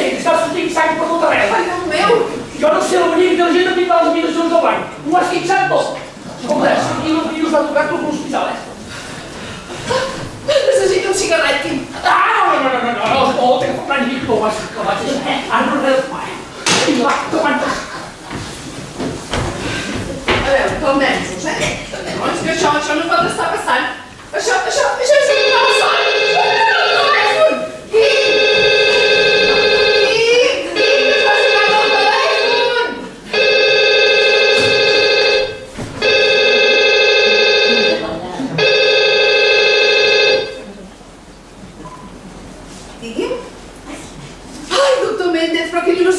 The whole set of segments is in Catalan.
sé, que està sortint sang per tot arreu. Ai, Déu meu! Jo no sé la mania intel·ligent de pintar les habitacions del bany. Ho has fixat tot. Escolta, aquí el virus va tocar tot l'hospital, Necessito un cigarret, Quim. No, escolta, que fa Victor, ho has acabat. Ara no res de fumar, Vinga, va, aguanta. A veure, calmem-nos, No, és que això no pot estar passant. Això és un malson!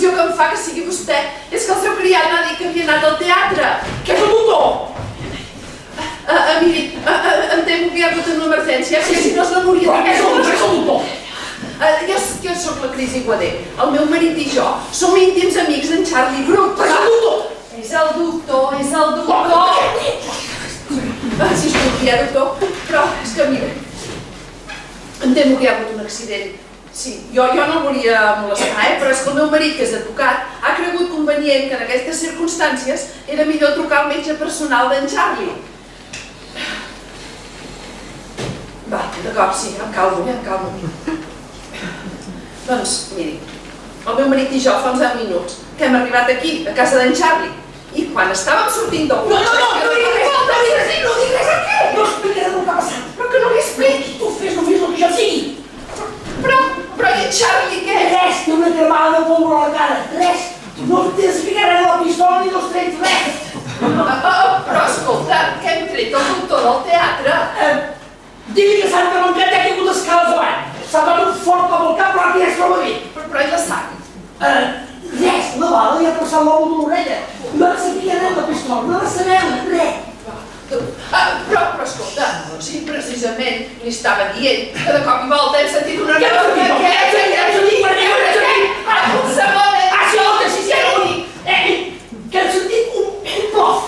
Que em fa que sigui vostè. És que el seu criat m'ha dit que havia anat al teatre. Què és el doctor? Miri, em temo que hi ha hagut una emergència, que si no es la moria de Què és el doctor? Jo sóc la Cris Iguader. El meu marit i jo som íntims amics d'en Charlie Brook. És el doctor? És el doctor. Si es confia, doctor. Però és que, mira, em temo que hi ha hagut un accident. Sí, jo no el volia molestar, però és que el meu marit, que és advocat, ha cregut convenient que en aquestes circumstàncies era millor trucar al metge personal d'en Charlie. Va, d'acord, sí, em calmo. Doncs, miri, el meu marit i jo fa uns 10 minuts que hem arribat aquí, a casa d'en Charlie, i quan estàvem sortint del cotxe... No diguis res aquí! No explicaré el que ha passat. Però que no li expliqui! Tu fes només el que jo sigui. Però i en Charlie què? Res, té una cremada de pólvora a la cara, res. No t'explicaré res de la pistola ni dels trets, res. Però escolta, que hem tret el doctor del teatre. Digui que s'ha encarroncat i ha caigut escales avall. S'ha donat un fort cop al cap, però ara ja es troba bé. Però i la sang? Res, la bala li ha passat l'ou de l'orella. No ha de saber res de la pistola, no ha de saber res. Però escolta, si precisament li estava dient que de cop i volta hem sentit una... Què hem sentit? Un segon, Que hem sentit un plof.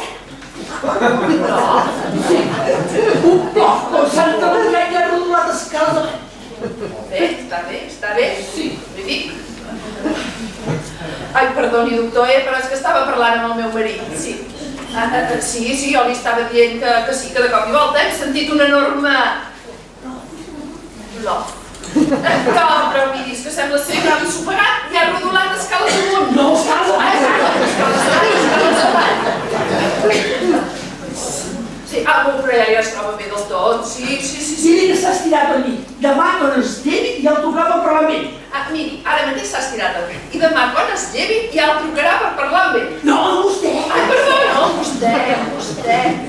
Un plof, com s'ha encarroncat i ha rodolat escales avall. Està bé, sí, li dic. Ai, perdoni, doctor, però és que estava parlant amb el meu marit, sí. Sí, jo li estava dient que sí, que de cop i volta hem sentit un enorme... plof. Però miri, és que sembla ser que ha ensopegat i ha rodolat escales amunt. No, escales avall. Sí, però ja es troba bé del tot, sí. Miri que s'ha estirat per mi. Demà, quan es llevi, ja el trucarà per parlar amb ell. Miri, ara mateix s'ha estirat el dit. I demà, quan es llevi, ja el trucarà per parlar amb ell. No, vostè. Ai, perdó, no, vostè.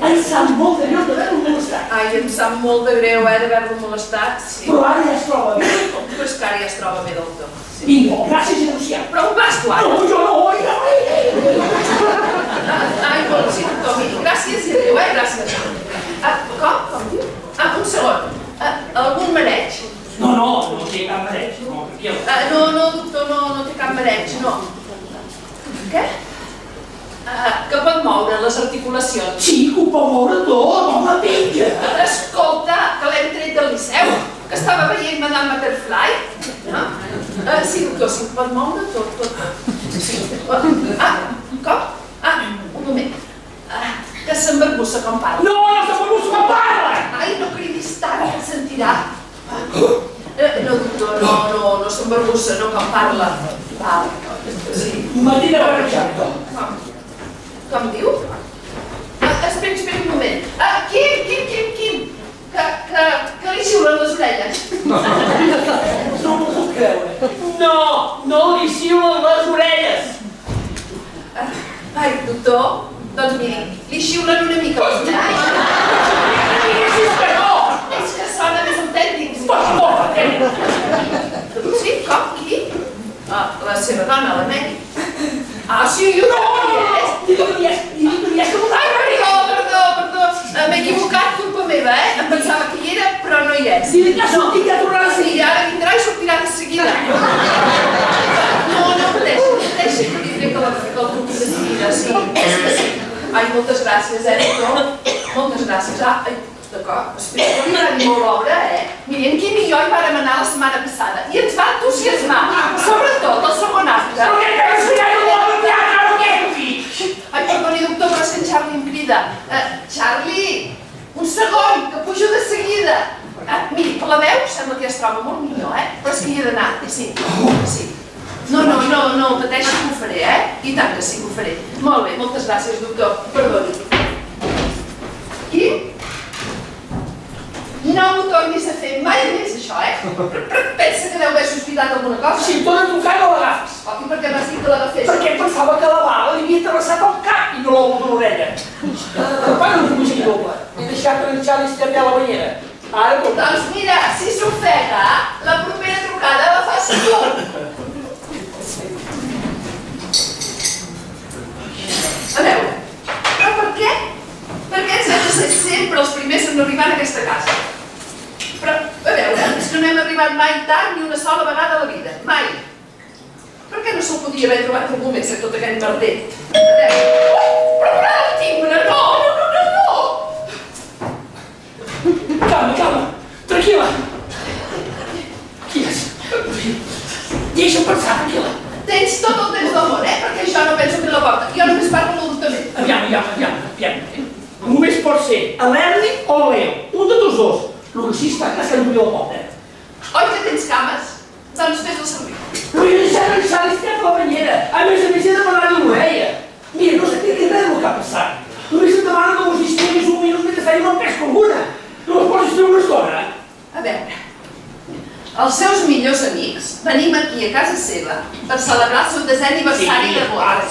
Em sap molt de greu d'haver-lo molestat. Ai, em sap molt de greu, d'haver-lo molestat, sí. Però ara ja es troba bé. Però és que ara ja es troba bé del tot. Vinga, gràcies i adéu-siau. Però on vas tu ara? No, jo no, Ai, bon, sí, doctor, miri, gràcies i adéu, gràcies. Com diu? Un segon. Algun mareig? No té cap mareig, no, tranquil. No, doctor, no té cap mareig, no. Què? Que pot moure les articulacions. Sí, que ho pot moure tot, home, vinga. Escolta, que l'hem tret del Liceu, que estava veient Madame Butterfly. Sí, doctor, sí, pot moure tot. Com? Un moment. Que s'embarbussa quan parla. No s'embarbussa quan parla! Ai, no cridis tant, que el sentirà. No, doctor, no s'embarbussa, no quan parla. Val, sí. M'atina per exemple. Com diu? Espera un moment. Quim! Que li xiulen les orelles. No m'ho puc creure. No li xiulen les orelles. Ai, doctor, doncs miri, li xiulen una mica les orelles. És que sona més autèntic. Sí, com? Qui? La seva dona, la Mary. Sí, jo no! Digui-li és que m'ho... Ai, perdó. M'he equivocat, culpa meva, Em pensava que hi era, però no hi és. Digui-li que ha sortit i ha tornat a Sí, seguir. ara vindrà i sortirà de seguida. No, deixi que li diré que el truqui de seguida, sí. Ai, moltes gràcies, doctor. Moltes gràcies. D'acord? Espero que li agradi molt l'obra, Miri, en Quim i jo hi vàrem anar la setmana passada i ens va entusiasmar, sobretot el segon acte. Però què t'has estudiat un bon teatre, o què, fill? Ai, perdoni, doctor, però és que en Charlie em crida. Charlie, un segon, que pujo de seguida. Miri, per la veu sembla que ja es troba molt millor, però és que hi he d'anar, sí. No, pateixi que ho faré, I tant que sí que ho faré. Molt bé, moltes gràcies, doctor. Perdoni. Quim? No m'ho tornis a fer mai més, això, Pensa que deu haver sospitat alguna cosa? Si em torna a trucar, no l'agafis. I per què m'has dit que l'agafés? Perquè pensava que la bala li havia travessat el cap i no l'ou de l'orella. Repara un comissari doble. He deixat que en Charlie estigui a la banyera. Ara, com... Doncs mira, si s'ofega, la propera trucada la fas tu. A veure, però per què? Per què ens hem de ser sempre els primers en arribar a aquesta casa? Però, a veure, és que no hem arribat mai tard ni una sola vegada a la vida. Mai. Per què no se'l podia haver trobat algú més a tot aquell merder? A veure... Però el timbre, no! Calma, tranquil·la. Qui és? Deixa'm pensar, tranquil·la. Tens tot el temps del món, perquè jo no penso obrir la porta. Jo només parlo l'adoptament. Aviam. Només pot ser a l'Ernie o a Leo. Un de tots dos. El que sí està clar és que no podeu el poble. Oi que tens cames? Doncs fes-el servir. Però he deixat en Charlie estat a la banyera. A més, he demanat l'orella. Mira, no sé què res del que ha passat. Només em demana que us distreguis un minut mentre fèiem el pesca alguna. No es pots distraure una estona, A veure, els seus millors amics venim aquí a casa seva per celebrar el seu 10è aniversari de boda.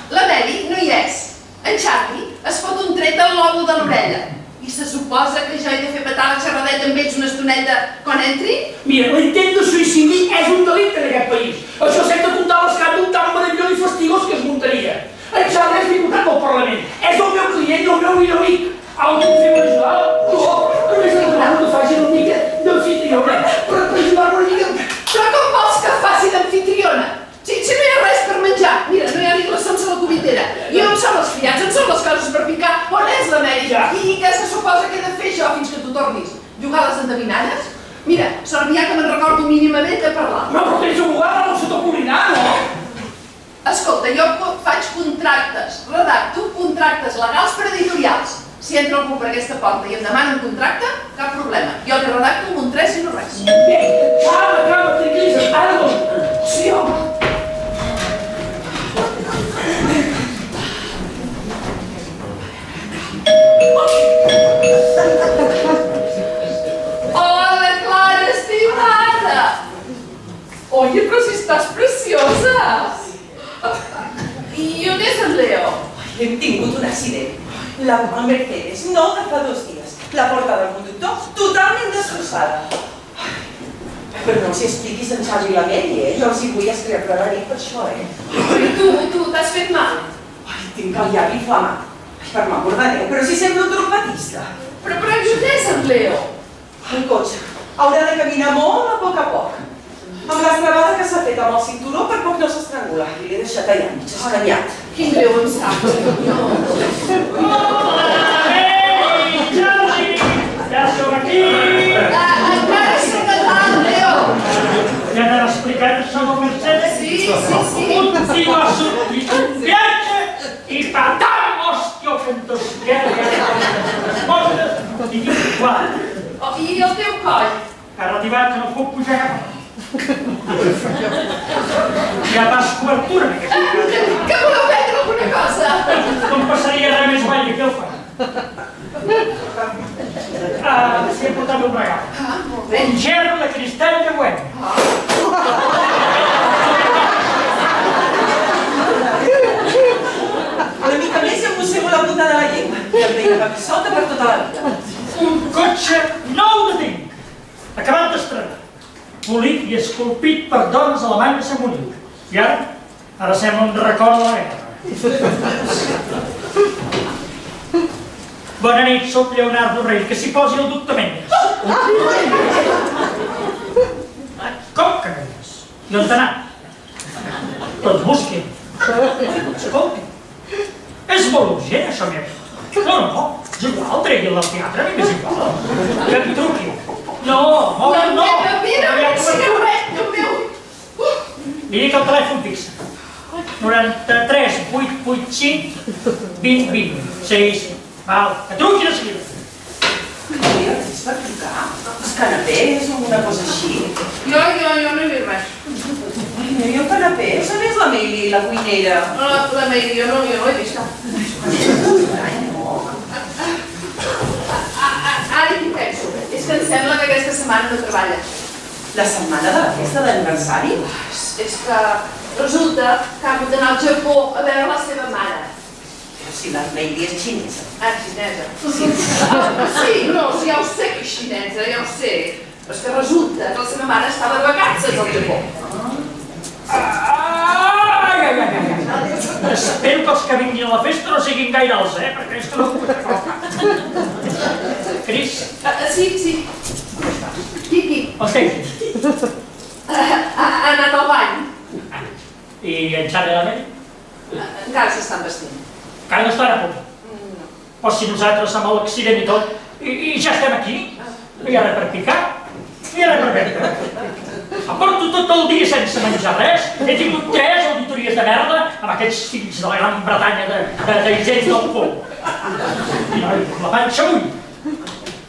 La Meli no hi és. En Charlie es fot un tret al lòbul de l'orella. I se suposa que jo he de fer petar la xerradeta amb ells una estoneta quan entri? Mira, l'intent de suïcidi és un delicte en aquest país. Això sense comptar l'escàndol d'un tan meravellós i fastigós que es muntaria. En Charlie és diputat del Parlament. És el meu client i el meu millor amic. Algú em feu ajudar? No, només em demano que faci una mica d'amfitriona. Per ajudar-me una mica... Però com vols que faci d'amfitriona? Si no hi ha res per menjar. Mira, no hi ha ni glaçons a la cubitera. I on són els fiats? On són les coses per picar? On és l'Amèrica? I què se suposa que he de fer jo fins que tu tornis? Jugar a les endevinalles? Mira, servià que me'n recordo mínimament de parlar. No, però tens abogada, no se t'ho culinar, no? Escolta, jo faig contractes, redacto contractes legals per editorials. Si entra algú per aquesta porta i em demana un contracte, cap problema. Jo li redacto amb un 3 i no res. Bé, calma, tranquil·litza't. Ara doncs, sí, home. Hola, Clara, estimada! Oye, però si estàs preciosa! I on és en Leo? Hem tingut un accident. La Mercedes, no de fa 2 dies. La porta del conductor totalment destrossada. Però no els hi expliquis en Charlie i la Mary, Jo els hi vull escreure la nit per això, Però tu t'has fet mal? Tinc el llavi inflamat. Per m'acordaré, però si sembla un trompetista. Però on és en Leo? El cotxe haurà de caminar molt a poc. Amb l'estrabada que s'ha fet amb el cinturó, per poc no s'estrangula. Li he deixat allà, mig escanyat. Quin greu em sap. Ei, Charlie! Ja som aquí! Encara sóc a dalt, Leo! Ja t'han explicat això del Mercedes? Sí. Un tio ha sortit un viatge i patam, hòstia, que entusiasme! I dic, clar, I el teu coll? ha arribat que no puc pujar cap. Hi ha pas cobertura en aquesta casa. Que voleu prendre alguna cosa? No em passaria res més guai que el fa. Sí, he portat un regal. Molt bé. Un gerro de cristall de Güell. Una mica més i em mossego la punta de la llengua. I em deia que sota per tota la vida. Un cotxe nou de tinc, acabat d'estrenar, polit i esculpit per dones alemanyes a Munic. I ara sembla un record de la guerra. Bona nit, soc Leonardo Rey, que s'hi posi el doctor Mendes. Com que no hi és? I on t'ha anat? Doncs busqui. Escolti, és molt urgent això meu. No, És igual, tregui-la al teatre, a mi m'és igual. Que em truqui. No, no. Mira, un cigarret, Déu meu. Li dic el telèfon fix. 93 885 20 20. Sí. Val, que truqui de seguida. Mira, és per trucar? Els canapés o una cosa així? Jo no he vist res. No hi ha canapés? On és la Meili, la cuinera? La Meili, jo no he vist cap. Ara hi penso. És que em sembla que aquesta setmana no treballa. La setmana de la festa d'aniversari? És que resulta que ha hagut d'anar al Japó a veure la seva mare. Però si la Meili és xinesa. Xinesa. Sí, no, ja ho sé que és xinesa, ja ho sé. Però és que resulta que la seva mare estava de vacances al Japó. Espero que els que vinguin a la festa no siguin gaire alts, perquè és que no puc agafar. Cris? Sí. Qui? Els tens? Ha anat al bany. I en Xavi i la Mel? Encara s'estan vestint. Encara no estan a punt. Però si nosaltres amb l'accident i tot, i ja estem aquí, no hi ha res per picar, no hi ha res per vendre. Porto tot el dia sense menjar res, he tingut 3 auditories de merda amb aquests fills de la Gran Bretanya d'Hisenda del Pou. I la panxa avui.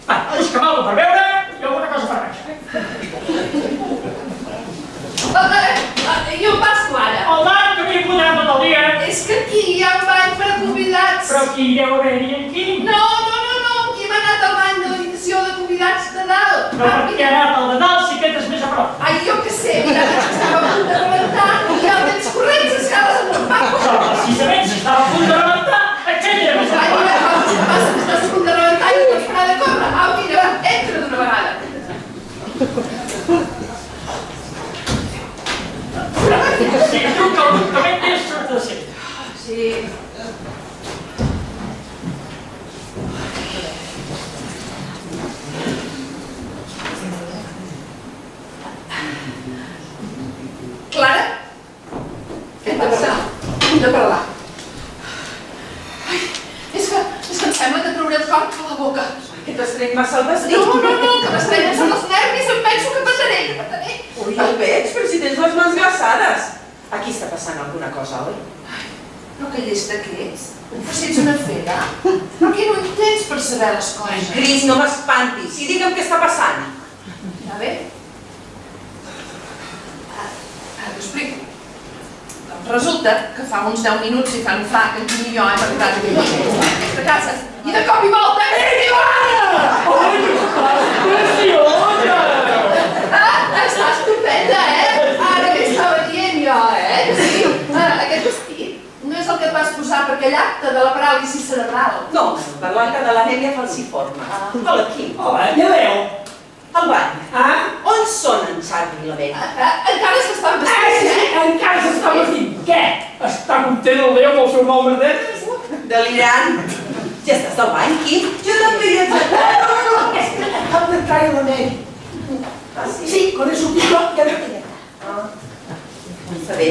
Va, busca'm alguna per beure i alguna cosa per menjar. I on vas tu ara? El bany que m'hi podrem tot el dia. És que aquí hi ha un bany per a convidats. Però aquí hi deu haver-hi aquí. No, aquí hem anat al bany de l'habitació de convidats de dalt. Però per què ha anat el de dalt si aquest és més a prop? Ai, jo què sé, mira, estava a punt de rebentar i al temps corrents escales amb un paco. Però precisament si estava a punt de rebentar, aquell era més a Ai, prop. mira, com que passa que estàs a punt de rebentar i no pots parar de córrer. Au, mira, va, entra d'una vegada. Si truca el document és sort de ser. Sí. Clara? Hem de parlar. Ai, és que em sembla que trauré el cor per la boca. Que t'estreny massa el vestit? No, que m'estrenyen són els nervis, em penso que pataré. Ui, el veig, però si tens les mans glaçades. Aquí està passant alguna cosa, oi? Però que llesta que és? Però si ets una fera. Però què no hi tens per saber les coses? Cris, no m'espantis. I digue'm què està passant. A veure. Ara t'ho explico. Doncs resulta que fa uns 10 minuts i fan un fla que en Quim i jo hem arribat a casa i de cop i volta... Ei, Clara! Preciosa! Està estupenda, Ara què estava dient jo, Sí, aquest vestit no és el que et vas posar per aquell acte de la paràlisi cerebral. No, per l'acte de l'anèmia falciforme. Hola, Quim. Hola, ja veieu? El bany. On són en Xavi i la Mel? Encara s'estan vestint, Encara s'està vestint. Què? Està content el Déu amb el seu nou merdet? Delirant. Ja estàs del bany, Quim? Jo també hi he entrat. No, és que acabo d'entrar i la Mel. Sí, quan he sortit jo ja no tenia. Està bé,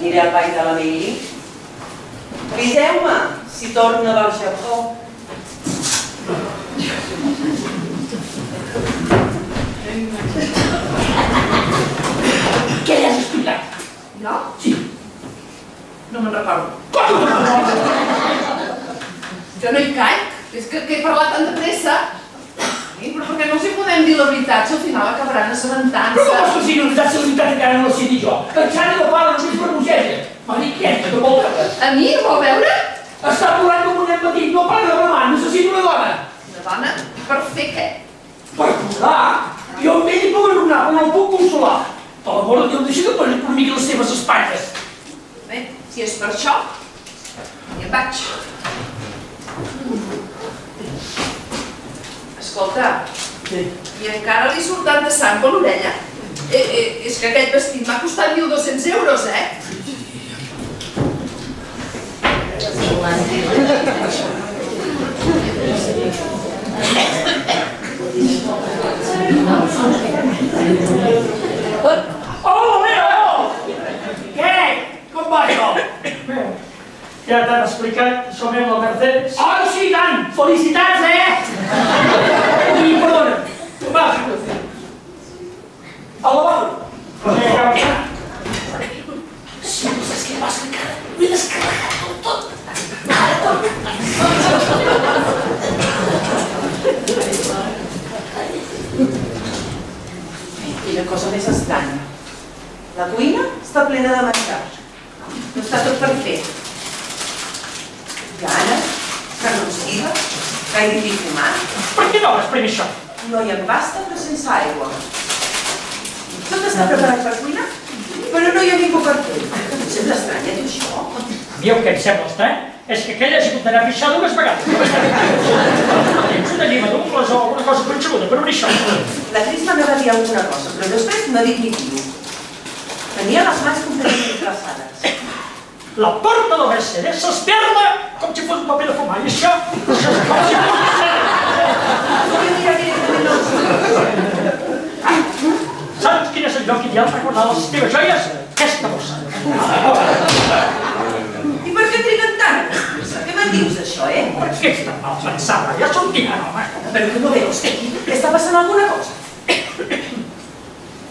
aniré al ball de la Meili. Aviseu-me si torna del Japó. Què li has explicat? Jo? Sí. No me'n recordo. Com? Jo no hi caic. És que he parlat tan de pressa. Però per què no els hi podem dir la veritat si al final acabaran assabentant-se? Però com és que si no ens has salutat encara no l'ha dit jo? En Xavi no parla, només per bogeja. Mariqueta, que vol veure. A mi, no vol veure? Està plorant com un nen petit, no para de bramar, necessito una dona. Una dona? Per fer què? Per plorar? Jo amb ell hi puc anomenar, però no el puc consolar. Per l'amor de Déu, deixa que parli per mi les seves espatlles. Bé, si és per això, ja em vaig. Escolta, i encara li surt tanta sang per l'orella? És que aquest vestit m'ha costat 1.200 euros, Hola, Leo! Què? Com va això? Ja t'han explicat, som la Mercedes. Ai, sí, tant! felicitats, I perdona, va, a la bola. Si no saps què vas encara, m'he descarregat tot. Quina cosa més estranya. La cuina està plena de menjar. No està tot per fer. Gana, carn rostida, gairebé fumat. Per què no vas primer això? No hi ha pasta però sense aigua. Tot està preparat per cuinar, però no hi ha ningú per fer. Sembla estranya, tu, això? A mi el que em sembla estrany és que aquell hagi hagut d'anar a pixar 2 vegades. Tens una llimadura o alguna cosa punxeguda, però ni això. La Crisma me va dir alguna cosa, però després no dic ni tio. Tenia les mans completament traçades. La porta del Mercedes s'esperla com si fos un paper de fumar, i això és com si fos... Mira directament els ulls. Saps quin és el lloc ideal per guardar les teves joies? Aquesta bossa. I per què triguen tant? Què me'n dius d'això, Per què és tan mal pensada? Ja som tirant, home. Però que no veus que aquí està passant alguna cosa.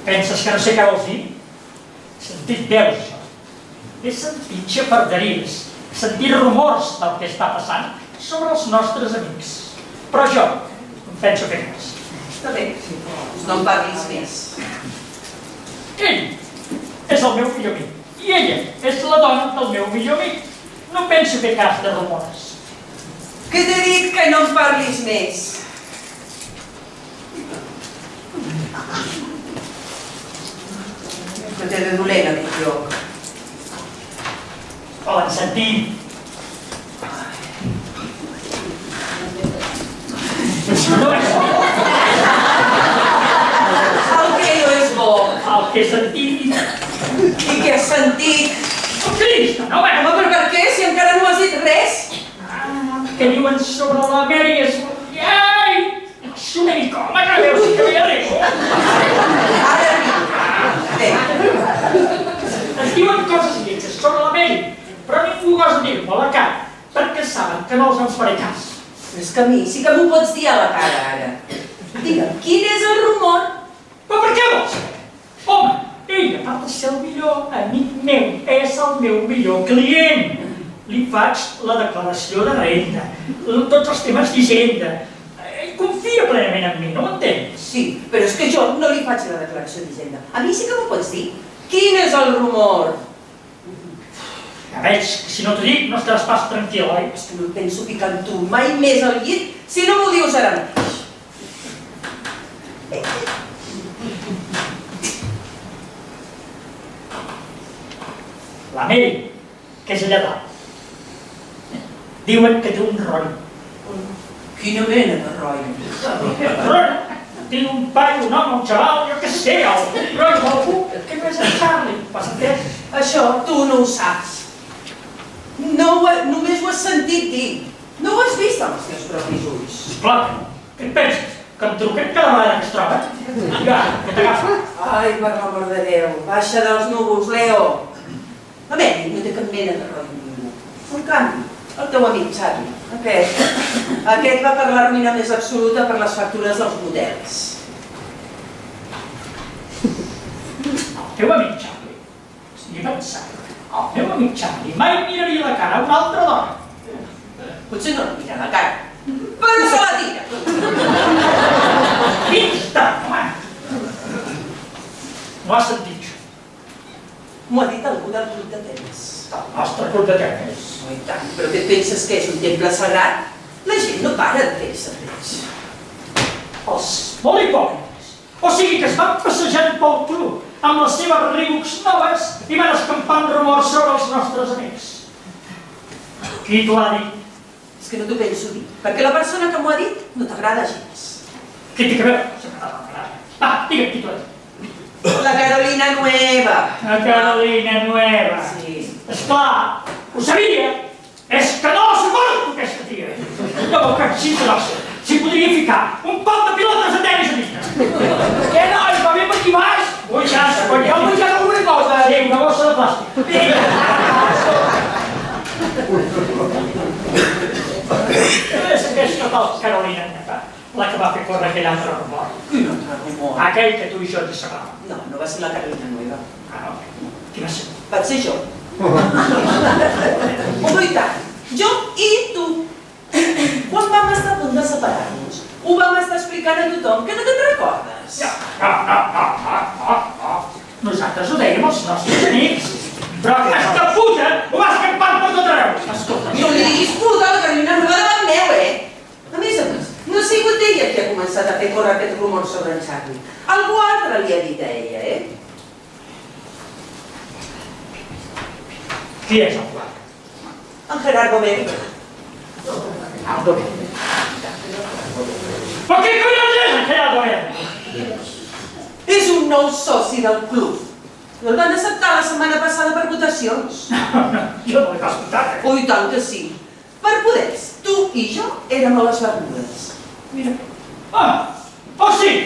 Penses que no sé què vols dir? He sentit veus, això. He sentit xafarderies, he sentit rumors del que està passant sobre els nostres amics. Però jo em penso fer cas. Està bé, doncs no em parlis més. Ell és el meu millor amic i ella és la dona del meu millor amic. No penso fer cas de rumors. Que t'he dit que no em parlis més. Que t'he de dolent aquest lloc. Poden sentir. No és bo. El que no és bo. El que he sentit. I què has sentit? El Crist, no, home. Home, però per què? Si encara no has dit res. Que diuen sobre la Mary és... Ai! Xumerico, home, que veus que ve arriba. Ara arribo. Bé, Es diuen coses lletges sobre la Mary, però ningú gosa dir-m'ho a la cara, perquè saben que no els en faré cas. però és que a mi sí que m'ho pots dir a la cara, ara. Digue'm, quin és el rumor? Però per què vols? Home, ell, a part de ser el millor amic meu, és el meu millor client. Li faig la declaració de renda, tots els temes d'hisenda. Ell confia plenament en mi, no m'entens? Sí, però és que jo no li faig la declaració d'Hisenda. A mi sí que m'ho pots dir. Quin és el rumor? Ja veig que si no t'ho dic no estaràs pas tranquil, oi? És que no em penso ficar amb tu mai més al llit si no m'ho dius ara mateix. La Mary, que és allà dalt, diuen que té un rotllo. Quina mena de rotllo? Rotllo? Tinc un paio, un home, un xaval, jo què sé, un rotllo, algú que no és el Charlie, m'has entès? Això tu no ho saps. Només ho has sentit dir. No ho has vist amb els teus propis ulls. Esclar que no. Què et penses? Que em truquen cada vegada que es troben? Ja, que t'agafa. Ai, per l'amor de Déu, baixa dels núvols, Leo. A Mary no té cap mena de rotllo ningú. En canvi, el teu amic Charlie, aquest va per la ruïna més absoluta per les factures dels motels. El teu amic Charlie, estic pensant, el meu amic Charlie mai miraria la cara a una altra dona. Potser no la mira la cara, però se la tira. Vista, home! No has sentit això? M'ho ha dit algú del club de tenis. El nostre club de tenis. Oh, i tant, però què et penses que és un temple sagrat? La gent no para de fer cervells. Els molt hipòcrites. O sigui que es van passejant pel club amb les seves Reeboks noves i van escampant rumors sobre els nostres amics. Qui t'ho ha dit? És que no t'ho penso dir, perquè la persona que m'ho ha dit no t'agrada gens. Qui té que veure? Va, digue'm qui t'ho ha dit. La Carolina Nueva. La Carolina Nueva. Sí. Esclar, ho sabia. És que no suporto aquesta tia. No, que si podria ficar un pot de pilotes de tenis a dintre. Què, noi? Va bé per aquí baix? Ui, ja, quan ja heu menjat alguna cosa. Sí, una bossa de plàstic. És aquesta tal Carolina Neta, la que va fer córrer aquell altre rumor. Quin altre rumor? Aquell que tu i jo ens sabàvem. No, no va ser la Carolina Nueva. Ah, no? Qui va ser? Vaig ser jo. Home, i tant. Jo i tu. Quan vam estar a punt de separar-nos, ho vam estar explicant a tothom, que no te'n recordes? No. Nosaltres ho dèiem als nostres amics. Però aquesta puta ho va escampar per tot arreu. Escolta, No li diguis puta a la Carolina Nueva davant meu, eh? A més, no ha sigut ella qui ha començat a fer córrer aquest rumor sobre en Charlie. Algú altre li ha dit a ella, eh? qui és el pla? En Gerardo Bell. Gerardo Bell. Però què collons és en Gerardo Bell? És un nou soci del club. No el van acceptar la setmana passada per votacions. Jo no l'he escoltat. Oh, i tant que sí. Per poders, tu i jo érem a les Bermudes. Mira. O sigui,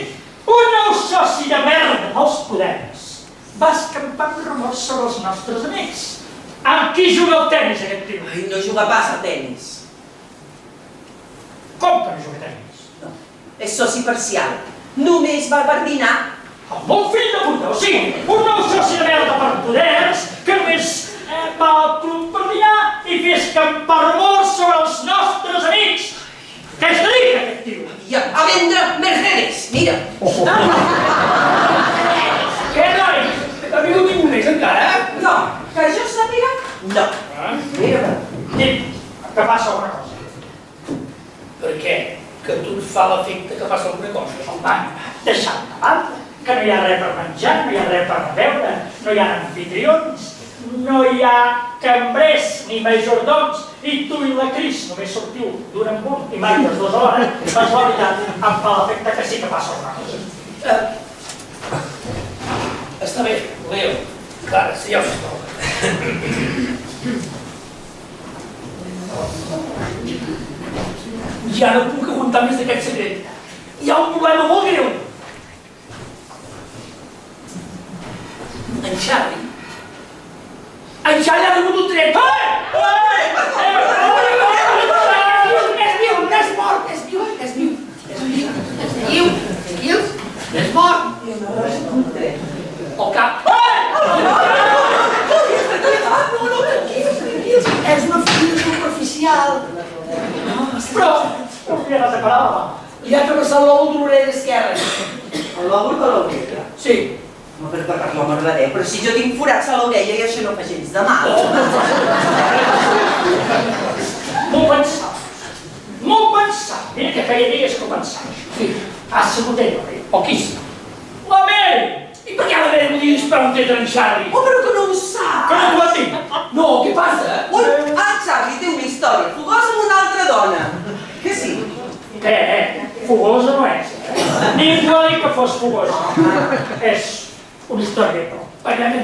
un nou soci de merda dels poders va escampar rumors sobre els nostres amics. Amb qui juga al tenis, aquest tio? Ai, no juga pas a tenis. Com que no juga a tenis? No, és soci parcial. Només va per dinar. El bon fill de puta, o sigui, un nou soci de merda per poders que només va al club per dinar i fer escampar rumors sobre els nostres amics. Què es dedica aquest tio? I a vendre Mercedes, mira. Què, noi? Ha vingut ningú més encara, eh? No, que jo sàpiga, no. Mira, Dic, que passa alguna cosa. Per què? Que a tu et fa l'efecte que passa alguna cosa. Home, deixa'm de banda, que no hi ha res per menjar, no hi ha res per beure, no hi ha anfitrions, no hi ha cambrers ni majordoms, i tu i la Cris només sortiu d'un en un i mai les 2 hores, doncs la veritat em fa l'efecte que sí que passa alguna cosa. Està bé, Leo. Clar, sí, ja ho sé. Ja no puc aguantar més d'aquest secret. Hi ha un problema molt greu. En Charlie ha rebut un tret. És viu, no és mort, és viu. És mort. El cap. és una ferida superficial. Però, no li has de parar la mà. Li ha travessat l'òvul de l'orella esquerra. El lòbul de l'orella? Sí. No, per l'amor de Déu, però si jo tinc forats a l'orella i això no fa gens de mal. Molt pensat. Molt pensat. Mira que feia dies que ho pensava. Sí. Has sigut ell, oi? O qui? La Mary! I per què la Mary volia disparar un tret en Charlie? Oh, però que no ho sap! Que no t'ho va dir? No, què passa? Ui, Charlie té una història fogosa amb una altra dona. Que sí? Fogosa no és, Ningú ha dit que fos fogosa. És una història, però.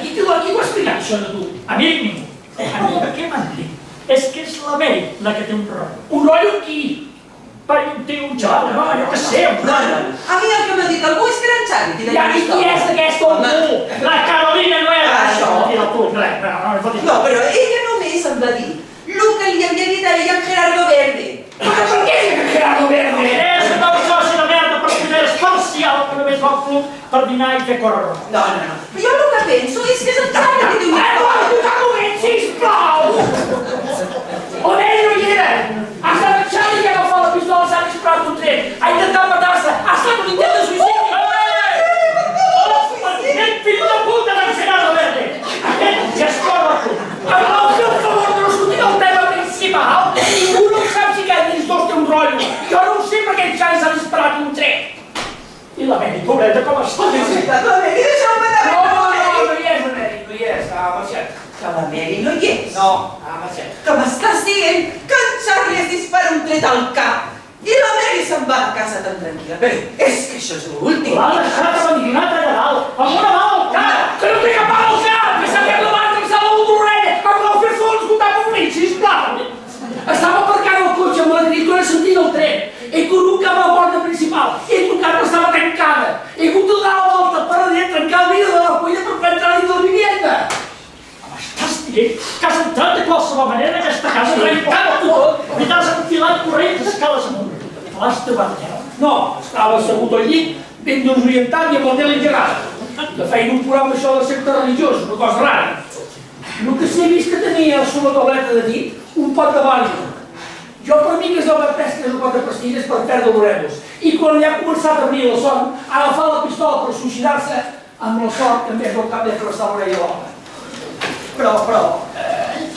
Qui ho ha explicat, això de tu? A mi ningú. A mi, què m'han dit? És que és la Mary la que té un rotllo. Un rotllo amb qui? Té un xaval, no, jo què sé. No. A mi el que m'ha dit algú és que era en Charlie. I qui és aquesta algú? La Carolina Nueva. Això. No, però ella només em va dir el que li havia dit a ella en Gerardo Verde. Per què és que Gerardo Verde? És un nou soci de merda per poders parcial que només va al club per dinar i fer córrer. No. Jo el que penso és que és en Charlie que té una història. Un moment, sisplau! On ell no hi era? Ha estat en Charlie que ha agafat la pistola, s'ha disparat un tret, ha intentat matar-se, ha estat un intent de suïcidi! Aquest fill de puta d'en Gerardo Verde! Aquest gestor del club! Amb el seu favor de no sortir del tema principal, ningú no sap si aquest dins dos té un rotllo. Jo no ho sé perquè en Charlie s'ha disparat un tret. I la Mary, pobreta, com està? La Mary, deixeu-me de No hi és la Mary, no hi és, ha marxat. Que la Mary no hi és. No, ha marxat. Que m'estàs dient que en Charlie es dispara un tret al cap i la Mary se'n va a casa tan tranquil·la. Però és que això és l'últim. L'ha deixat abandonat allà dalt, amb una mà al cap! Que no té cap mà al cap! Que s'ha fet la mà travessada a l'orella! Em vau fer fons comptar per mi, sisplau! Estava aparcant el cotxe amb la nit quan he sentit el tret. He corregut cap a la porta principal. He trucat però estava tancada. He hagut de donar la volta per darrere, trencar el vidre de la cuina per entrar dins de la vivienda. M'estàs dient que has entrat de qualsevol manera en aquesta casa, trencant tot i t'has enfilat corrent estava assegut al llit, ben desorientat i amb la tele engegada. Que feien un programa això de secte religiós, una cosa rara. El que sí he vist que tenia sobre la tauleta de dit un pot de vàlid. Jo per mi que és haver pres 3 o 4 pastilles per perdre l'oremus. I quan ja ha començat a venir la son, ha agafat la pistola per suïcidar-se amb la sort que en vez del cap de travessar l'orella a l'home. Però,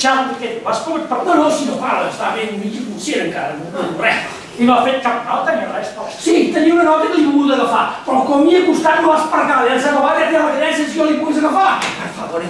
Xavi, què, ho has pogut parlar? No, si no parla, està ben mig inconscient encara, no diu res. I no ha fet cap nota ni res, però... Sí, tenia una nota que li he volgut agafar, però com m'hi ha costat no l'has parcat, ja s'ha acabat, ja té la cadència si jo li pogués agafar. Per favor,